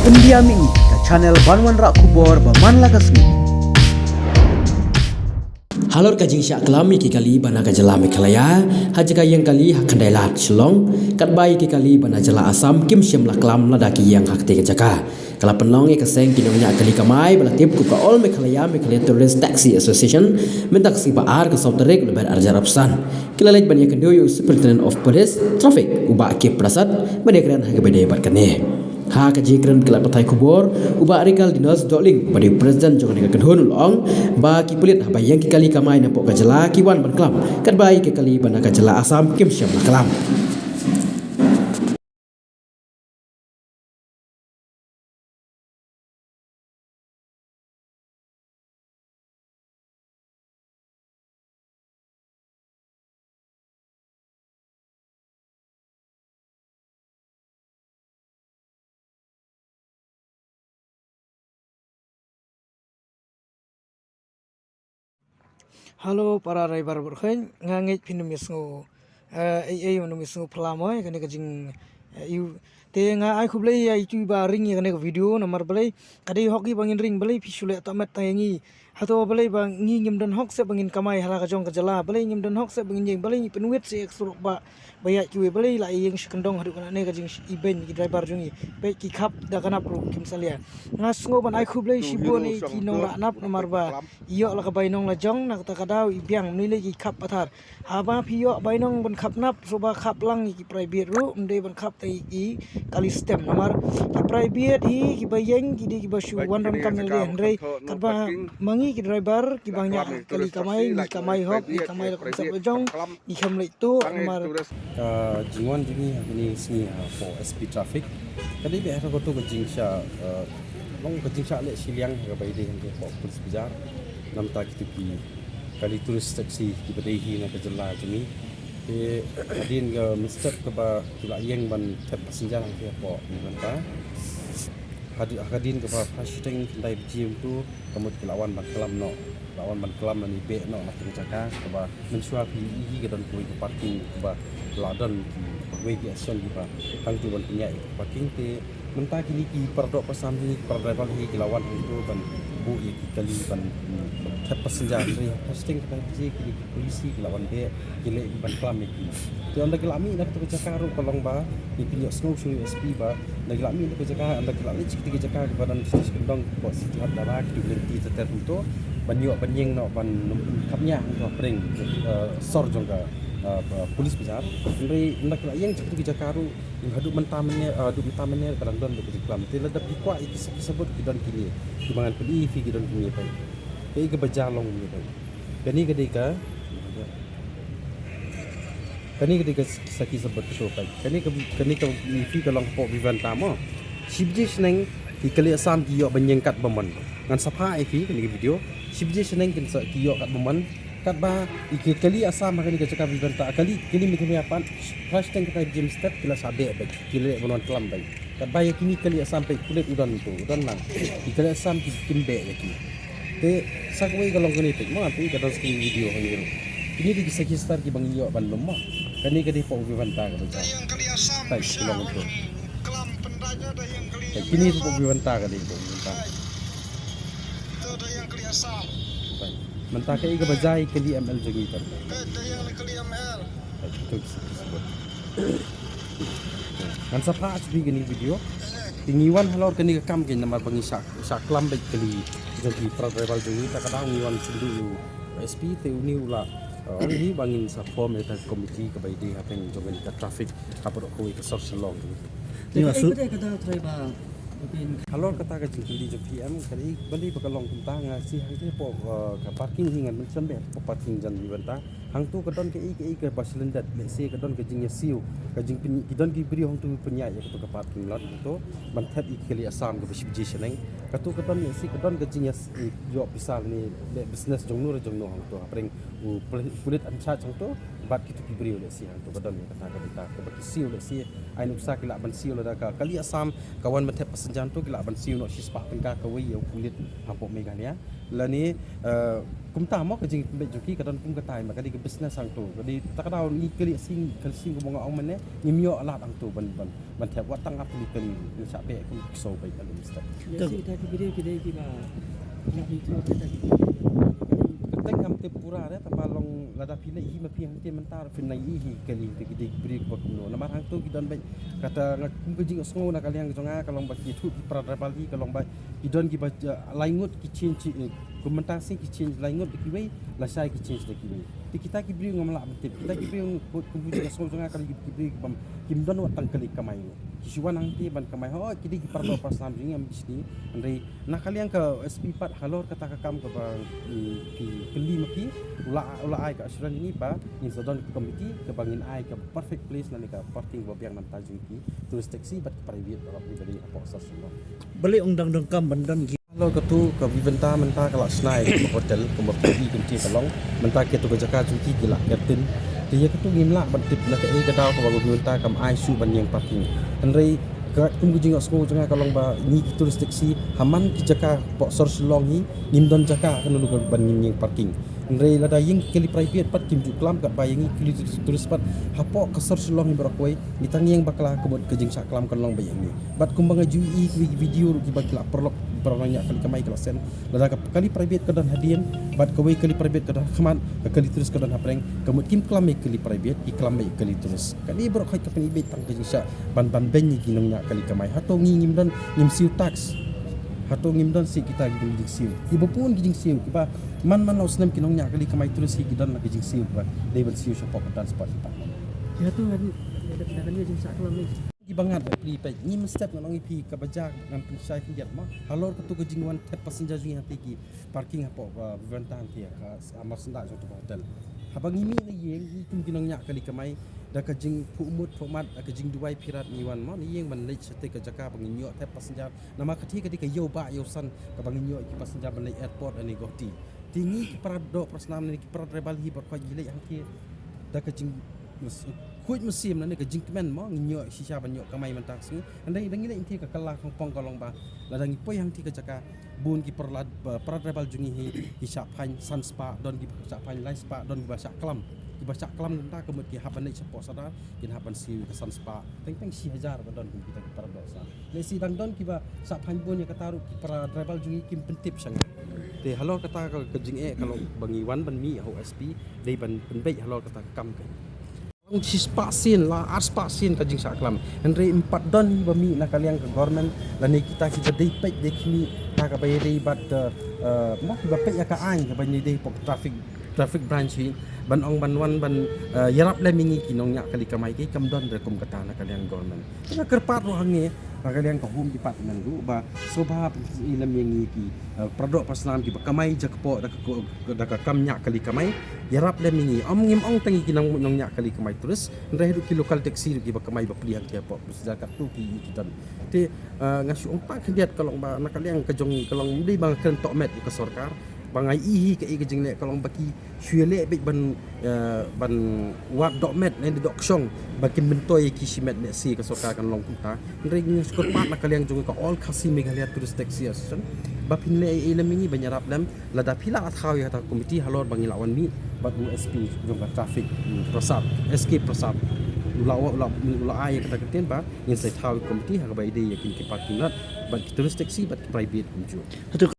Pendiami ke channel Banwan Rak Kubor Baman Lagasmi. Halor kajing syak kelami ki kali bana ka jala Meghalaya hajaka yang kali hakandai lat Shillong kat bai ki kali bana jala Asam kim syam la klam lada ki yang hakte ka jaka kala penlong e kaseng ki nongnya kali kamai bala tip ku ka all Meghalaya Tourist Taxi Association mentak si ba ar ka sautarek lebar arjar apsan kila lej banya kendoyo Superintendent of Police Traffic uba ki prasad banya kran ha bede bat kane ha kajikran kala patai kubor uba arikal dinas doling pada presiden jong dengan kenhun long ba ki pulit apa yang ki kali kamai napok kajala ki wan ban klam kat bai ki kali ban kajala Asam kim syam la kalam. Halo para driver berkhain ngangit pinumisngo ai numisngo pelamoy kene kajing you te nga ai khublai ai tu ba ring kene video nomor balai kadi hoki bangin ring balai pisule tamat tayangi hato balai bang ngi nyimdan hok se bangin kamai hala ka jong ka jala balai nyimdan hok se bangin jeng balai penuit se eksuruk ba bayak cuy balai la yang sekendong hadu kana ne kajing iben ki driver jungi pe ki khap da kana pro kim salia ngasngo ban ai khublai sibon ai ki nong ra nap nomor ba iyo la ka bainong la jong nak ta kadau ibiang nile ki khap pathar haba piyo bainong ban khap nap soba khap lang ki private ru mde ban khap tai ki kali stem nomor ki private hi ki bayeng ki di ki basu wanram kamel de andre kadba mangi ki driver ki banyak kali kamai ni kamai hok ni kamai la konsep jong ni khamle tu nomor Jingwan jingi ini sini for SP traffic. Kali biasa kau tu kejing sya, long kejing sya le siliang ke bayi dia ke for polis bijar. Nam tak itu ki kali turis taksi di Badehi nak kerjala jemi. Kadin ke mesti ke ba tula yang ban tap passenger ke for manta. Kadin ke ba fasting dai gym tu kamu lawan ban kelam no. Lawan ban kelam ni be no nak kerjakan ke ba mensua pi ke dan kui ke parking ke ba ladan we ki action di ba tang tu ban punya parking te menta kini ki perdok pasam ni perdriver hi lawan itu ban bu ye kali ban tap passenger ni fasting ka ji kini polisi lawan be kile ban kelam ki tu anda kelami nak tu jaka ru kolong ba ni pinyo snow show SP ba nak kelami nak jaka anda kelami cik jaka badan kendong ko sihat darak tu lenti teter untuk banyak penyeng no ban kapnya to pring sor jongga polis besar dari nak yang cepat kita karu yang hidup mentamanya kadang-kadang untuk iklam tidak ada pikwa itu sebut kita kini timbangan pedi fi kita kini pai kai ke bajalong ni pai kani ketika saki sebut tu pai kani ke fi kalau po vivan tamo sibji seneng dikali Asam kiyo banyengkat beman ngan sapa fi kani video sibji seneng kin kiyo kat beman kat ba ikali Asam kani ke cakap vivan ta kali mikni apa hashtag kita gym step kila sabe ba kila bonon kelam bai kat ba yakini kali Asam pai kulit udan lang ikali Asam kimbe lagi te sakwe kalau kani tek mo api kadang sekali video hangiro ini di kisah kisah ki bang iyo ban lemah kani kadi po vivan ta ka yang kali Asam tai kilong itu kelam pendanya ada yang kali kini po vivan ta kadi po vivan itu ada yang kali Asam mentah ke iga bajai kali ML jogi tar ada yang kali ML itu disebut kan sapa asbi gini video tingiwan halor kini kam ke nomor pengisak saklam baik kali jogi travel jogi tak kadang ngiwan sundu SP te uni ula ini bangin sa form eta komiti ke baidi hapen jogen ka traffic kapro ko ke social law Ni maksud kata driver halor kata ka jingli jo PM kali bali bakalong kuntang si hang te po ka parking hingan mencen be po parking jan benta hang tu kedon ke ke basilendat le se kedon ke jingnya siu ka jing pin kidon ki bri hang tu punya ya ke parking lot tu ban that ikali Asam ke bisiji seneng ka tu kedon si kedon ke jingnya yo pisal ni business jong nur hang tu apring kulit ancha jong tu bat kitu ki bri le si hang tu kedon kata ka beta ke baki siu le si ai nuksa kila ban siu le ka kali Asam kawan ban that jantung kila ban siu no sispa pengka kawi yang kulit hapo Meghalaya lani kumta mo kajing be joki kadon kum katai makadi ke business ang tu. Jadi tak tahu ni kali sing ko mga ong mane nyimyo alat ang tu ban thep wat tang apli kali ni sa pe ku so bai kali mista. Keteng am te pura re tapalong lada pilai hi ma piang te mentar finai hi kali te gidi bri ko no na mar hang tu gidon bai kata ngakum ke jing sngo na kaliang jonga kalong ba ki thu ki pra rabali kalong ba gidon ki ba laingut ki change komentar sing ki change laingut ki bai la sai ki change ki bai ti kita ki bri ngom la betip kita ki bri kum jing sngo jonga kali ki bri bam kim don wat tang kali kamai no kisuan ang ti ban kamai ho ki di ki parlo pas nam jing am bisni andai na kaliang ke SP4 halor kata kakam ke ba ki keli maki ula ai ka asuran ini ba in sodon komiti ke bangin ai ke perfect place nani ka parking ba biang nam tajung ki terus taxi bat private ba pribadi apa asas semua Beli undang dengkam bandan kalau ketu ke viventa menta kalau snai ke hotel ke pergi kunci kalong menta ke tu ke jaka jungki gila kertin dia ketu ngimla bantip na ke ke daw ke bago viventa kam ai su ban yang parking andai kum gujing asmo janga kalong ba ni turis taxi haman ki jaka po sor long hi nimdon jaka kan lu ban yang parking Nrei lada yang kali private pat kim juklam kat bayangi kali turis pat hapo kasar sulong berakoi nitangi yang bakla kebut kejing saklam kan long bayangi bat kumbang jui video ki bakla perlok beranyak kali kamai kelasen lada kali private kedan hadian bat kawai kali private kedan khaman kali turis kedan hapreng kemut kim klam kali private iklam kali turis kali berakoi kapan ibet tang kejing sak ban benyi ginongnya kali kamai hato ngim dan ngim siu tax hato ngim dan si kita giding siu ibu pun giding siu kiba man lau senam kinong nya kali kamai terus si gidan lagi jing siu ba level siu shopok dan spot kita Ya tu kan dia jing sak kelam ni. ki bangat pri pe ni mestep nang ipi ka bajak ngan pensai kinjat ma halor ketu ke jingwan tep passenger jing hati ki parking hapo ventan ti ka amar senda jong tu hotel habang imi ni yeng ni kum kinong nya kali kamai da ka jing pumut format ka jing duai pirat ni wan ma ni yeng man lech te ka jaka bangin yo tep passenger nama kati ka yo ba yo san ka bangin yo ki passenger ban airport ani goti tinggi paradok prasnam ni parad rebal hi ber khoi gilek hang ki da ka jing kuit musim na ni ka jing kemen mo nyo sisa banyo kamai mantak sing andai dangi le inti ka kala khong pong kalong ba ladang poi hang ti ka jaka bun ki parad rebal jungi hi hisap han sun spa don ki hisap han light spa don ki basak kelam ki basak kelam genta kemut ki haban ni sepo sada kin haban si ka sun spa teng si hajar ba don ki kita ki paradok sa le si dang don ki ba sap han bun ya kataru ki parad rebal jungi kim pentip sang te halor kata ke jing kalau bangi wan ban mi ho SP dei ban penbei halor kata kam ke si spasin la spasin ka jing saklam andre 4 don ba mi na kaliang ke government lani kita kita dei pek de kini ta ka bay dei bat mo ba pek ya ka ai ka ban dei pok traffic branch hi ban ong ban wan ban yarap le mingi kinong nya kali kamai ki kam don rekom kata na kaliang government ka kerpat ro hange kalian ke home department du ba sobha ilam yang ki produk pasnam ki kamai jakpo da ka kamnya kali kamai yarap le mingi om ngim ong tangi kinang nong nya kali kamai terus ndai du ki local taxi ki ba kamai ba pliang ki apa zakat tu ki dan te ngasu ong pa kendiat kalau ba na kalian ke jong kalau ndi bang ken tok met ke sarkar bangai ihi ke jing le kalau baki syele bek ban wat dok met ne dok song bakin bentoy ki simet ne si ke soka kan long kunta ring skor pat na kaliang jong ka all khasi megalia tourist taxi association bapin le ilam ini banyarap lam lada pila athaw ya ta komiti halor bangi lawan mi bat USP jong ka traffic prosap escape prosap ula ai kata keten ba in sai thaw komiti ha ba ide yakin ki parking lot bat tourist taxi bat private kunju